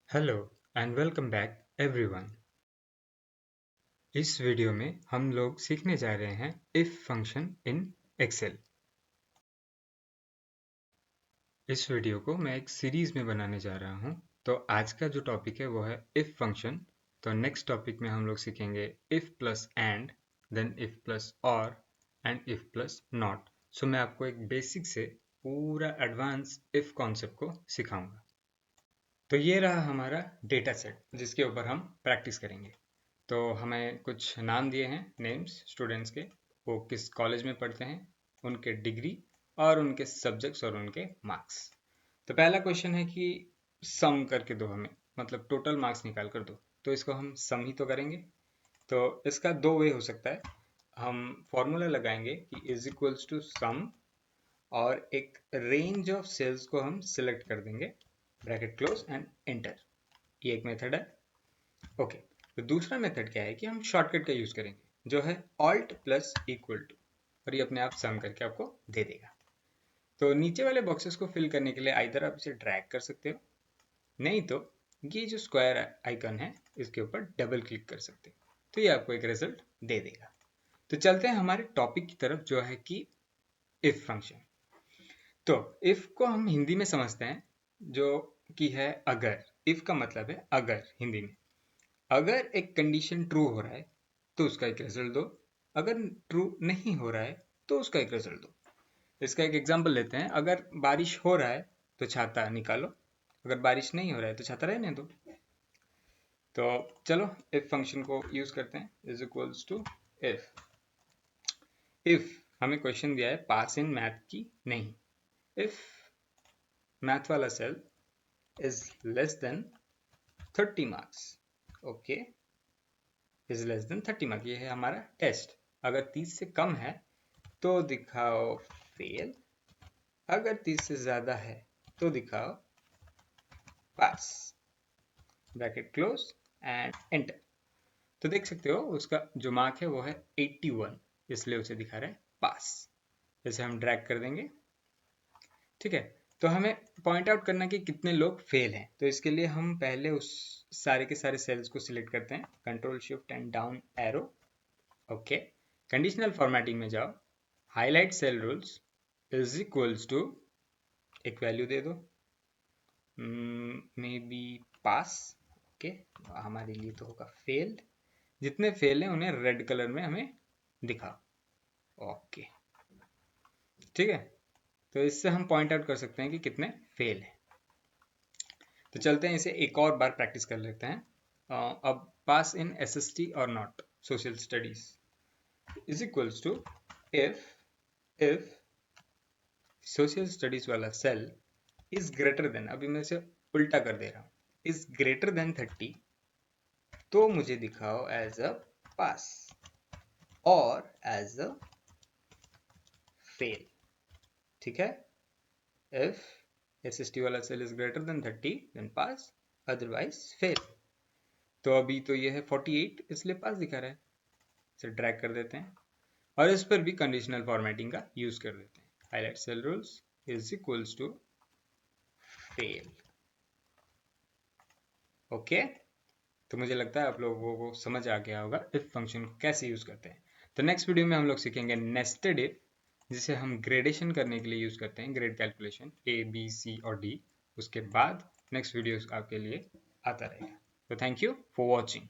Hello and welcome back everyone. इस video में हम लोग सीखने जा रहे हैं इफ फंक्शन इन एक्सेल। इस वीडियो को मैं एक सीरीज में बनाने जा रहा हूं। तो आज का जो टॉपिक है वो है इफ फंक्शन। तो नेक्स्ट टॉपिक में हम लोग सीखेंगे if plus and, then if plus और and if plus not. So मैं आपको एक बेसिक से पूरा एडवांस इफ कॉन्सेप्ट को सिखाऊंगा। तो ये रहा हमारा डेटा सेट जिसके ऊपर हम प्रैक्टिस करेंगे। तो हमें कुछ नाम दिए हैं, नेम्स स्टूडेंट्स के, वो किस कॉलेज में पढ़ते हैं, उनके डिग्री और उनके सब्जेक्ट्स और उनके मार्क्स। तो पहला क्वेश्चन है कि सम करके दो हमें, मतलब टोटल मार्क्स निकाल कर दो। तो इसको हम सम ही तो करेंगे। तो इसका दो वे हो सकता है। हम फॉर्मूला लगाएंगे कि इज इक्वल्स टू सम और एक रेंज ऑफ सेल्स को हम सिलेक्ट कर देंगे, ब्रैकेट क्लोज एंड एंटर। ये एक मेथड है। ओके, तो दूसरा मेथड क्या है कि हम शॉर्टकट का यूज करेंगे, जो है ऑल्ट प्लस इक्वल टू, और ये अपने आप सम करके आपको दे देगा। तो नीचे वाले बॉक्सेस को फिल करने के लिए आइदर आप इसे ड्रैग कर सकते हो, नहीं तो ये जो स्क्वायर आइकन है इसके ऊपर डबल क्लिक कर सकते हो, तो ये आपको एक रिजल्ट दे देगा। तो चलते हैं हमारे टॉपिक की तरफ, जो है कि इफ फंक्शन। तो इफ को हम हिंदी में समझते हैं, जो कि है अगर। इफ का मतलब है अगर हिंदी में। अगर एक कंडीशन ट्रू हो रहा है तो उसका एक रिजल्ट दो, अगर ट्रू नहीं हो रहा है तो उसका एक रिजल्ट दो। इसका एक एग्जांपल लेते हैं। अगर बारिश हो रहा है तो छाता निकालो, अगर बारिश नहीं हो रहा है तो छाता रहने दो। तो चलो इफ फंक्शन को यूज करते हैं। Is equals to if. If हमें क्वेश्चन दिया है पास इन मैथ की नहीं। इफ मैथ वाला cell is less than 30 marks. Okay, is less than 30 mark, ये है हमारा टेस्ट। अगर 30 से कम है तो दिखाओ फेल, अगर 30 से ज्यादा है तो दिखाओ पास, ब्रैकेट क्लोज एंड एंटर। तो देख सकते हो उसका जो मार्क है वो है 81, इसलिए उसे दिखा रहा है पास। जैसे हम ड्रैग कर देंगे, ठीक है। तो हमें पॉइंट आउट करना कि कितने लोग फेल हैं। तो इसके लिए हम पहले उस सारे के सारे सेल्स को सिलेक्ट करते हैं, control shift and down arrow. Okay, conditional formatting में जाओ, highlight cell rules, is equals to एक वैल्यू दे दो, मे बी पास। ओके, हमारे लिए तो होगा फेल्ड। जितने फेल हैं उन्हें रेड कलर में हमें दिखाओ। ओके, ठीक है। तो इससे हम पॉइंट आउट कर सकते हैं कि कितने फेल हैं। तो चलते हैं इसे एक और बार प्रैक्टिस कर लेते हैं। अब पास इन एसएसटी और not social studies is equals to if social studies वाला सेल इज ग्रेटर देन, अभी मैं इसे उल्टा कर दे रहा हूँ, इज ग्रेटर देन 30, तो मुझे दिखाओ एज अ पास और एज अ फेल। ठीक है, इफ एसएसटी वाला cell is greater than 30 then pass, otherwise fail. तो अभी तो ये है 48, इसलिए पास दिखा रहा है। इसे ड्रैग कर देते हैं और इस पर भी कंडीशनल फॉर्मेटिंग का यूज कर देते हैं। Highlight cell rules is equals to fail. Okay, तो मुझे लगता है आप लोगों को समझ आ गया होगा इफ फंक्शन को कैसे यूज करते हैं। तो नेक्स्ट वीडियो में हम लोग सीखेंगे नेस्टेड इफ, जिसे हम ग्रेडेशन करने के लिए यूज करते हैं, grade calculation A B C और डी। उसके बाद नेक्स्ट वीडियो आपके लिए आता रहेगा। तो थैंक यू फॉर वॉचिंग।